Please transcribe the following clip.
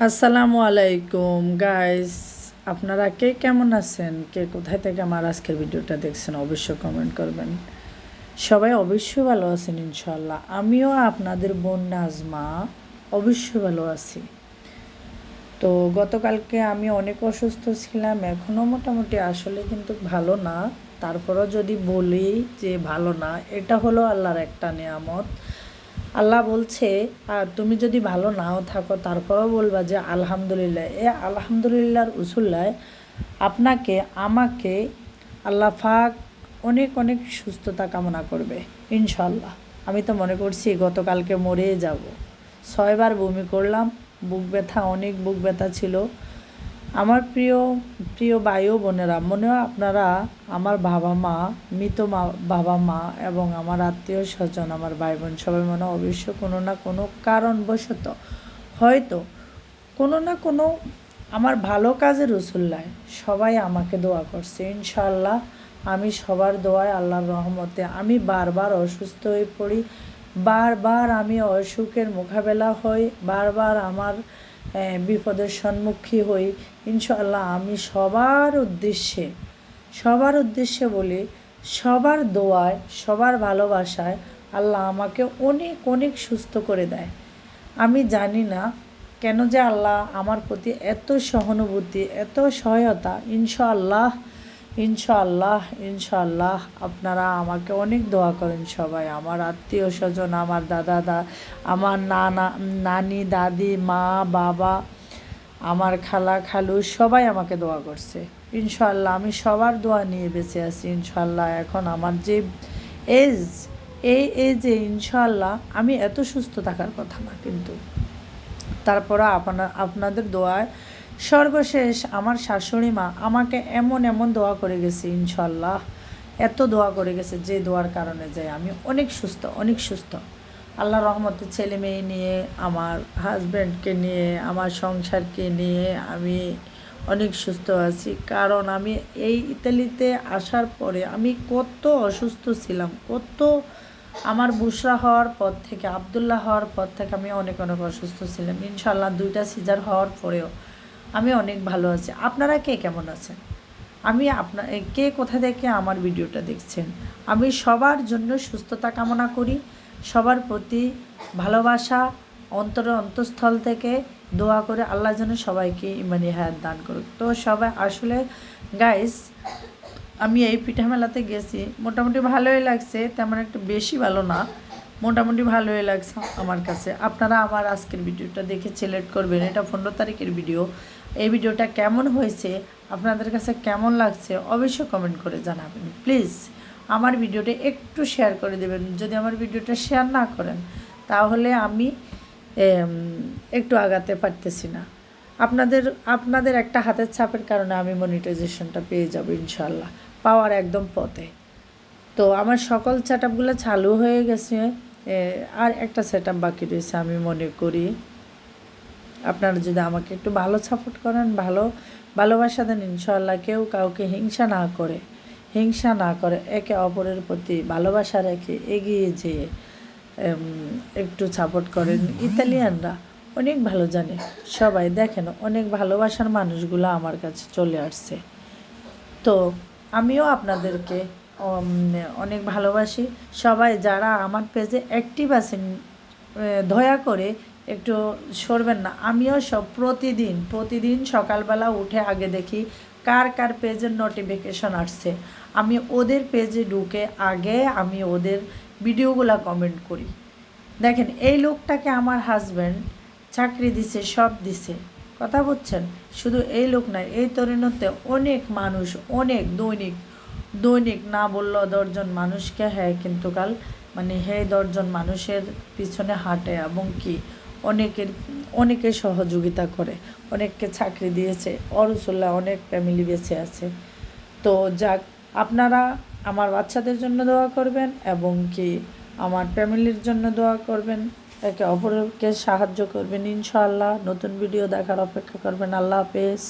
আসসালামু আলাইকুম গাইস, আপনারা কে কেমন আছেন, কে কোথায় থেকে আমার আজকের ভিডিওটা দেখছেন অবশ্যই কমেন্ট করবেন। সবাই অবশ্যই ভালো আছেন ইনশাল্লাহ। আমিও আপনাদের বোন নাজমা অবশ্যই ভালো আছি। তো গতকালকে আমি অনেক অসুস্থ ছিলাম, এখনও মোটামুটি আসলে কিন্তু ভালো না। তারপরও যদি বলি যে ভালো না, এটা হলো আল্লাহর একটা নিয়ামত। আল্লাহ বলছে তুমি যদি ভালো নাও থাকো তারপরেও বলবা যে আলহামদুলিল্লাহ। আলহামদুলিল্লাহর উসুল্লায় আপনাকে আমাকে আল্লাহ পাক অনেক অনেক সুস্থতা কামনা করবে ইনশাল্লাহ। আমি তো মনে করছি গতকালকে মরে যাব। 6বার বমি করলাম, বুক ব্যথা, অনেক বুক ব্যথা ছিল। আমার প্রিয় প্রিয় ভাই ও বোনেরা, মনেও আপনারা আমার বাবা মা, মৃত বাবা মা এবং আমার আত্মীয় স্বজন, আমার ভাই বোন সবাই মনে অবশ্য কোনো না কোনো কারণবশত হয়তো কোনো না কোনো আমার ভালো কাজের উসুল্লায় সবাই আমাকে দোয়া করছে ইনশাআল্লাহ। আমি সবার দোয়ায় আল্লাহর রহমতে আমি বারবার অসুস্থ হয়ে পড়ি, বারবার আমি অসুখের মোকাবেলা হই, বারবার আমার বিপদের সম্মুখী হই। ইনশাআল্লাহ আমি সবার উদ্দেশ্যে বলি, সবার দোয়ায়, সবার ভালোবাসায় আল্লাহ আমাকে অনেক অনেক সুস্থ করে দেয়। আমি জানি না কেন যে আল্লাহ আমার প্রতি এত সহানুভূতি, এত সহায়তা। ইনশাআল্লাহ ইনশাআল্লাহ ইনশাআল্লাহ আপনারা আমাকে অনেক দোয়া করেন সবাই, আমার আত্মীয় স্বজন, আমার দাদা, আমার নানি, দাদি, মা, বাবা, আমার খালা, খালু সবাই আমাকে দোয়া করছে ইনশাআল্লাহ। আমি সবার দোয়া নিয়ে বেঁচে আছি ইনশাআল্লাহ। এখন আমার যে এজ, এই এজে ইনশাআল্লাহ আমি এত সুস্থ থাকার কথা না, কিন্তু তারপরে আপনাদের দোয়ায় সর্বশেষ আমার শাশুড়ি মা আমাকে এমন দোয়া করে গেছে ইনশাআল্লাহ, এত দোয়া করে গেছে যে দোয়ার কারণে যে আমি অনেক সুস্থ। আল্লাহর রহমতে ছেলে মেয়ে নিয়ে, আমার হাজব্যান্ডকে নিয়ে, আমার সংসারকে নিয়ে আমি অনেক সুস্থ আছি। কারণ আমি এই ইতালিতে আসার পরে আমি কত অসুস্থ ছিলাম, আমার বুশরা হওয়ার পর থেকে, আবদুল্লাহ হওয়ার পর থেকে আমি অনেক অসুস্থ ছিলাম। ইনশাআল্লাহ 2টা সিজার হওয়ার পরেও আমি অনেক ভালো আছি। আপনারা কে কেমন আছেন? কে কোথা থেকে আমার ভিডিওটা দেখছেন? আমি সবার জন্য সুস্থতা কামনা করি, সবার প্রতি ভালোবাসা, অন্তঃস্থল থেকে দোয়া করে আল্লাহ যেন সবাইকে ইমানি হায়াত দান করুক। তো সবাই আসলে গাইস, আমি এই পিঠা মেলাতে গেছি, মোটামুটি ভালোই লাগছে, তেমন একটা বেশি ভালো না, মোটামুটি ভালোই লাগছে আমার কাছে। আপনারা আমার আজকের ভিডিওটা দেখে সিলেক্ট করবেন, এটা 15 তারিখের ভিডিও। এই ভিডিওটা কেমন হয়েছে, আপনাদের কাছে কেমন লাগছে অবশ্যই কমেন্ট করে জানাবেন প্লিজ। আমার ভিডিওটা একটু শেয়ার করে দেবেন, যদি আমার ভিডিওটা শেয়ার না করেন তাহলে আমি একটু আগাতে পারতেছি না। আপনাদের একটা হাতের ছাপের কারণে আমি মনিটাইজেশনটা পেয়ে যাব ইনশাআল্লাহ, পাওয়ার একদম পথে। তো আমার সকল সেট আপগুলো চালু হয়ে গেছে, আর একটা সেট আপ বাকি রয়েছে। আমি মনে করি আপনারা যদি আমাকে একটু ভালো সাপোর্ট করেন, ভালোবাসা দেন, ইনশাআল্লাহ কেউ কাউকে হিংসা না করে একে অপরের প্রতি ভালোবাসা রেখে এগিয়ে যেয়ে একটু সাপোর্ট করেন। ইতালিয়ানরা অনেক ভালো জানে, সবাই দেখেন অনেক ভালোবাসার মানুষগুলো আমার কাছে চলে আসছে। তো আমিও আপনাদেরকে অনেক ভালোবাসি। সবাই যারা আমার পেজে অ্যাক্টিভ আছেন দয়া করে একটু সরবেন না। আমিও প্রতিদিন সকালবেলা উঠে আগে দেখি কার পেজের নোটিফিকেশন আসছে। আমি ওদের পেজে ঢুকে আগে আমি ওদের ভিডিওগুলো কমেন্ট করি। দেখেন এই লোকটাকে আমার হাজব্যান্ড চাকরি দিছে, সব দিছে, কথা বুঝছেন? শুধু এই লোক নয়, এই তরুণতে অনেক মানুষ, অনেক দৈনিক না বললেও 10 জন মানুষকে কিন্তু মানে 10 জন মানুষের পিছনে হাঁটে এবং কি অনেকে সহযোগিতা করে, অনেককে চাকরি দিয়েছে, অরসুল্লাহ অনেক ফ্যামিলি বেঁচে আছে। তো যাক, আপনারা আমার বাচ্চাদের জন্য দোয়া করবেন এবং কি আমার ফ্যামিলির জন্য দোয়া করবেন, একে অপরকে সাহায্য করবেন ইনশাআল্লাহ। নতুন ভিডিও দেখার অপেক্ষা করবেন। আল্লাহ হাফেজ।